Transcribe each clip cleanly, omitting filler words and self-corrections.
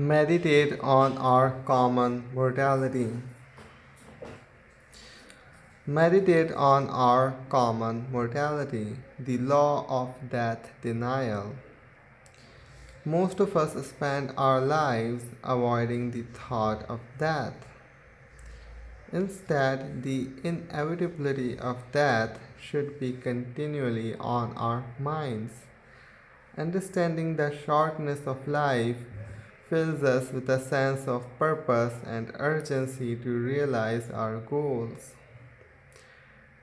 Meditate on our common mortality. Meditate on our common mortality, the law of death denial. Most of us spend our lives avoiding the thought of death. Instead, the inevitability of death should be continually on our minds. Understanding the shortness of life fills us with a sense of purpose and urgency to realize our goals.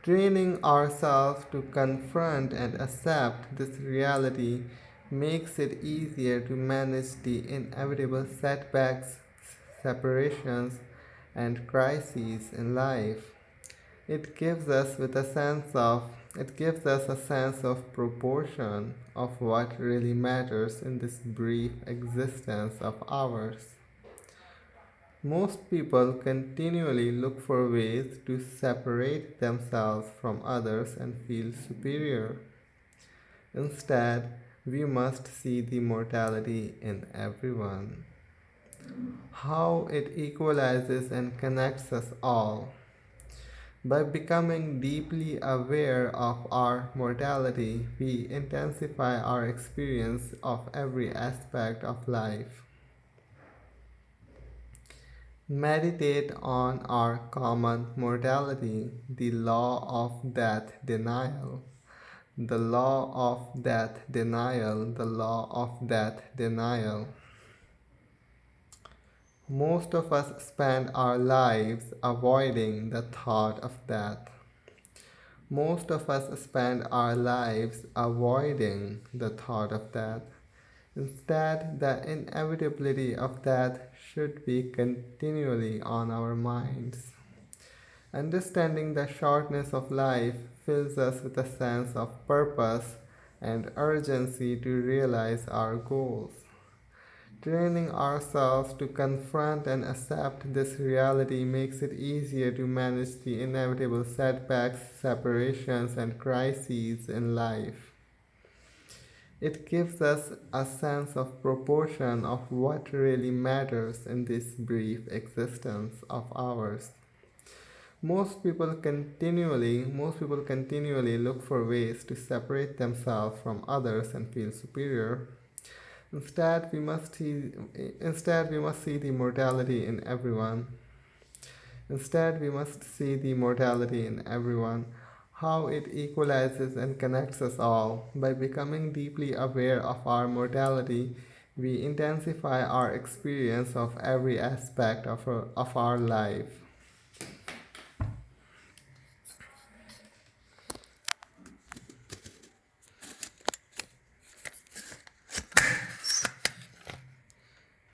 Training ourselves to confront and accept this reality makes it easier to manage the inevitable setbacks, separations, and crises in life. It gives us with a sense of it gives us a sense of proportion of what really matters in this brief existence of ours. Most people continually look for ways to separate themselves from others and feel superior. Instead, we must see the mortality in everyone, how it equalizes and connects us all. By becoming deeply aware of our mortality, we intensify our experience of every aspect of life. Meditate on our common mortality, the law of death denial. The law of death denial, the law of death denial. Most of us spend our lives avoiding the thought of death. Most of us spend our lives avoiding the thought of death. Instead, the inevitability of death should be continually on our minds. Understanding the shortness of life fills us with a sense of purpose and urgency to realize our goals. Training ourselves to confront and accept this reality makes it easier to manage the inevitable setbacks, separations, and crises in life. It gives us a sense of proportion of what really matters in this brief existence of ours. Most people continually look for ways to separate themselves from others and feel superior. Instead, we must see the mortality in everyone. Instead, we must see the mortality in everyone, how it equalizes and connects us all. By becoming deeply aware of our mortality, we intensify our experience of every aspect of our life.